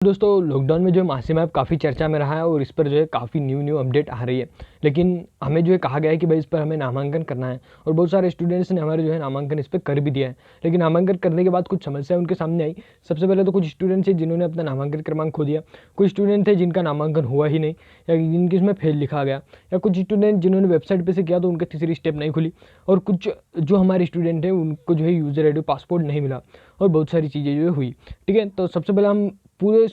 दोस्तों लॉकडाउन में जो मासिम ऐप काफ़ी चर्चा में रहा है और इस पर जो है काफ़ी न्यू अपडेट आ रही है। लेकिन हमें जो है कहा गया है कि भाई इस पर हमें नामांकन करना है और बहुत सारे स्टूडेंट्स ने हमारे जो है नामांकन इस पर कर भी दिया है। लेकिन नामांकन करने के बाद कुछ समस्या उनके सामने आई। सबसे पहले तो कुछ स्टूडेंट्स थे जिन्होंने अपना नामांकन क्रमांक खो दिया, कुछ स्टूडेंट थे जिनका नामांकन हुआ ही नहीं या जिनकी इसमें फेल लिखा गया, या कुछ स्टूडेंट जिन्होंने वेबसाइट पर से किया तो उनकी तीसरी स्टेप नहीं खुली, और कुछ जो हमारे स्टूडेंट हैं उनको जो है यूज़र आई डी पासपोर्ट नहीं मिला और बहुत सारी चीज़ें जो है हुई। ठीक है, तो सबसे पहले हम पूरे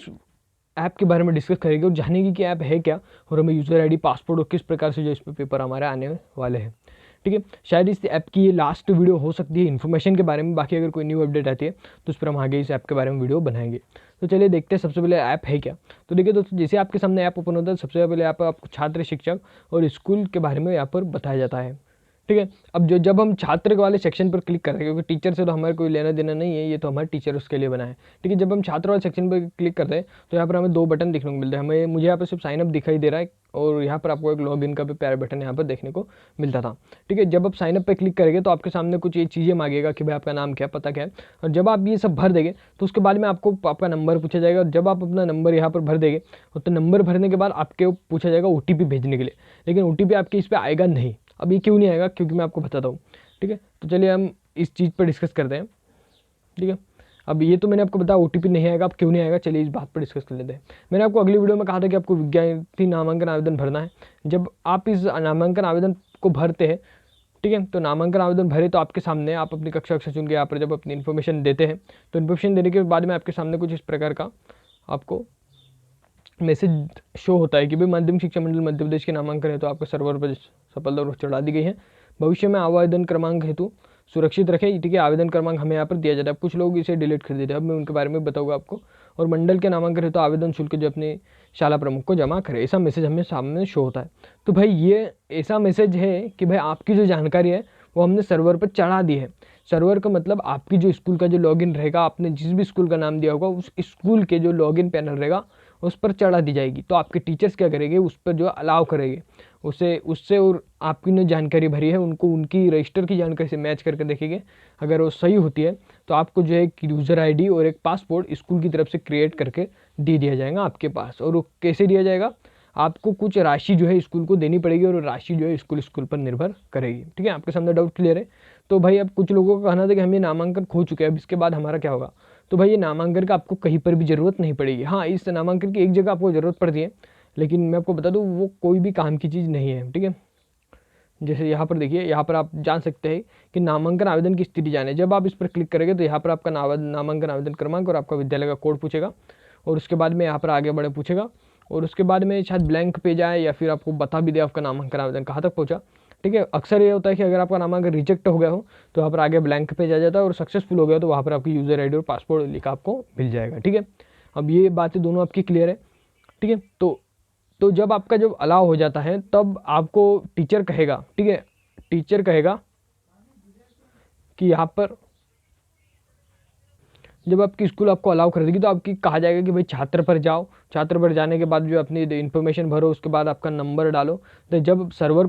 ऐप के बारे में डिस्कस करेंगे और जानेंगे कि ऐप है क्या और हमें यूज़र आईडी पासपोर्ट और किस प्रकार से जो इस पर पेपर हमारे आने वाले हैं। ठीक है, शायद इस ऐप की ये लास्ट वीडियो हो सकती है इन्फॉर्मेशन के बारे में। बाकी अगर कोई न्यू अपडेट आती है तो उस पर हम आगे इस ऐप के बारे में वीडियो बनाएंगे। तो चलिए देखते हैं सबसे पहले ऐप है क्या। तो देखिए दोस्तों, जैसे आपके सामने ऐप ओपन होता है सबसे पहले यहाँ पर आपको छात्र, शिक्षक और स्कूल के बारे में यहाँ पर बताया जाता है। ठीक है, अब जब हम छात्र वाले सेक्शन पर क्लिक कर रहे हैं, क्योंकि टीचर से तो हमारे कोई लेना देना नहीं है, ये तो हमारे टीचर उसके लिए बना है। ठीक है, जब हम छात्र वाले सेक्शन पर क्लिक करते हैं तो यहाँ पर हमें दो बटन देखने को मिलते हैं। मुझे यहाँ पर सिर्फ साइनअप दिखाई दे रहा है और यहाँ पर आपको एक लॉगिन का भी प्यारा बटन यहाँ पर देखने को मिलता था। ठीक है, जब आप साइनअप पर क्लिक करेंगे तो आपके सामने कुछ ये चीज़ें मांगेगा कि भाई आपका नाम क्या, पता क्या है, और जब आप ये सब भर देंगे तो उसके बाद में आपको आपका नंबर पूछा जाएगा। और जब आप अपना नंबर यहाँ पर भर देंगे तो नंबर भरने के बाद आपके पूछा जाएगा OTP भेजने के लिए, लेकिन OTP आपके इस पर आएगा नहीं। अब ये क्यों नहीं आएगा, क्योंकि मैं आपको बताता हूँ। ठीक है, तो चलिए हम इस चीज़ पर डिस्कस करते हैं। ठीक है, अब ये तो मैंने आपको बताया OTP नहीं आएगा, अब क्यों नहीं आएगा चलिए इस बात पर डिस्कस कर लेते हैं। मैंने आपको अगली वीडियो में कहा था कि आपको विद्यार्थी नामांकन आवेदन भरना है। जब आप इस नामांकन आवेदन को भरते हैं, ठीक है, तो नामांकन आवेदन भरे तो आपके सामने आप अपनी कक्षा चुन के यहाँ पर जब अपनी इन्फॉर्मेशन देते हैं तो इन्फॉर्मेशन देने के बाद में आपके सामने कुछ इस प्रकार का आपको मैसेज शो होता है कि भाई माध्यमिक शिक्षा मंडल मध्य प्रदेश के नामांकन है तो आपके सर्वर पर सफलतापूर्वक चढ़ा दी गई है। भविष्य में आवेदन क्रमांक हेतु सुरक्षित रखें। ठीक है, आवेदन क्रमांक हमें यहाँ पर दिया जाता है। कुछ लोग इसे डिलीट कर देते हैं, अब मैं उनके बारे में बताऊंगा आपको। और मंडल के नामांकन हेतु आवेदन शुल्क जो अपने शाला प्रमुख को जमा करें, ऐसा मैसेज हमें सामने शो होता है। तो भाई ये ऐसा मैसेज है कि भाई आपकी जो जानकारी है वो हमने सर्वर पर चढ़ा दी है। सर्वर का मतलब आपकी जो स्कूल का जो लॉगिन रहेगा, आपने जिस भी स्कूल का नाम दिया होगा उस स्कूल के जो लॉगिन पैनल रहेगा उस पर चढ़ा दी जाएगी। तो आपके टीचर्स क्या करेंगे, उस पर जो अलाउ करेंगे उससे और आपकी ने जानकारी भरी है उनको उनकी रजिस्टर की जानकारी से मैच करके देखेंगे। अगर वो सही होती है तो आपको जो है एक यूज़र आईडी और एक पासपोर्ट स्कूल की तरफ से क्रिएट करके दे दिया जाएगा आपके पास। और वो कैसे दिया जाएगा, आपको कुछ राशि जो है स्कूल को देनी पड़ेगी और राशि जो है स्कूल पर निर्भर करेगी। ठीक है, आपके सामने डाउट क्लियर है। तो भाई अब कुछ लोगों का कहना था कि हम ये नामांकन खो चुके हैं, अब इसके बाद हमारा क्या होगा। तो भाई ये नामांकन का आपको कहीं पर भी ज़रूरत नहीं पड़ेगी। हाँ, इस नामांकन की एक जगह आपको ज़रूरत पड़ती है, लेकिन मैं आपको बता दूँ वो कोई भी काम की चीज़ नहीं है। ठीक है, जैसे यहाँ पर देखिए, यहाँ पर आप जान सकते हैं कि नामांकन आवेदन की स्थिति जाने। जब आप इस पर क्लिक करेंगे तो यहाँ पर आपका नामांकन आवेदन क्रमांक और आपका विद्यालय का कोड पूछेगा और उसके बाद में यहाँ पर आगे बढ़े पूछेगा और उसके बाद में शायद ब्लैंक पेज आए या फिर आपको बता भी दे आपका नामांकन आवेदन कहाँ तक पहुँचा। ठीक है, अक्सर ये होता है कि अगर आपका नामांकन रिजेक्ट हो गया हो तो यहाँ पर आगे ब्लैंक पेज आ जाता है और सक्सेसफुल हो गया तो वहाँ पर आपकी यूज़र आईडी और पासपोर्ट लिखा आपको मिल जाएगा। ठीक है, अब ये बातें दोनों आपकी क्लियर है। ठीक है, तो जब आपका जब अलाउ हो जाता है तब आपको टीचर कहेगा, ठीक है, टीचर कहेगा कि यहाँ पर जब आपकी स्कूल आपको अलाउ कर देगी तो आपकी कहा जाएगा कि भाई छात्र पर जाओ। छात्र पर जाने के बाद जो अपनी इन्फॉर्मेशन भरो, उसके बाद आपका नंबर डालो। तो जब सर्वर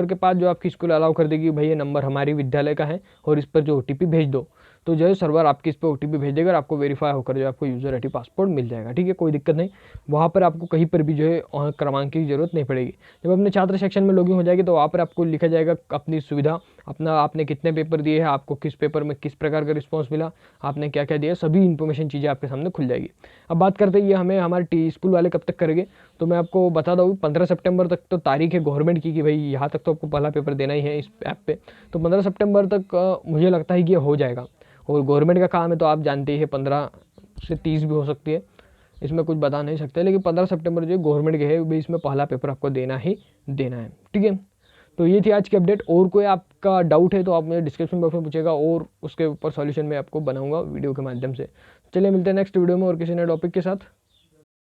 के पास जो आपकी स्कूल अलाउ कर देगी भाई ये नंबर हमारी विद्यालय का है और इस पर जो OTP भेज दो, तो जो है सर्वर आपके इस पर OTP भेज देगा और आपको वेरीफाई होकर जो आपको यूज़र आईडी पासपोर्ट मिल जाएगा। ठीक है, कोई दिक्कत नहीं, वहाँ पर आपको कहीं पर भी जो है क्रमांक की जरूरत नहीं पड़ेगी। जब अपने छात्र सेक्शन में लॉगिन हो जाएगी तो वहाँ पर आपको लिखा जाएगा अपनी सुविधा, अपना आपने कितने पेपर दिए हैं, आपको किस पेपर में किस प्रकार का रिस्पॉन्स मिला, आपने क्या क्या दिया, सभी इन्फॉर्मेशन चीज़ें आपके सामने खुल जाएगी। अब बात करते हैं ये हमें हमारे स्कूल वाले कब तक करेंगे। तो मैं आपको बता दूँ 15 सितंबर तक तो तारीख है गवर्नमेंट की कि भाई यहाँ तक तो आपको पहला पेपर देना ही है इस ऐप पे। तो 15 सितंबर तक मुझे लगता है कि ये हो जाएगा और गवर्नमेंट का काम है तो आप जानते ही है 15 से 30 भी हो सकती है, इसमें कुछ बता नहीं सकते, लेकिन 15 सितंबर जो गवर्नमेंट के है भाई इसमें पहला पेपर आपको देना ही देना है। ठीक है, तो ये थी आज की अपडेट। और कोई आपका डाउट है तो आप मुझे डिस्क्रिप्शन बॉक्स में पूछेगा और उसके ऊपर सॉल्यूशन मैं आपको बनाऊंगा वीडियो के माध्यम से। चलिए मिलते हैं नेक्स्ट वीडियो में और किसी नए टॉपिक के साथ।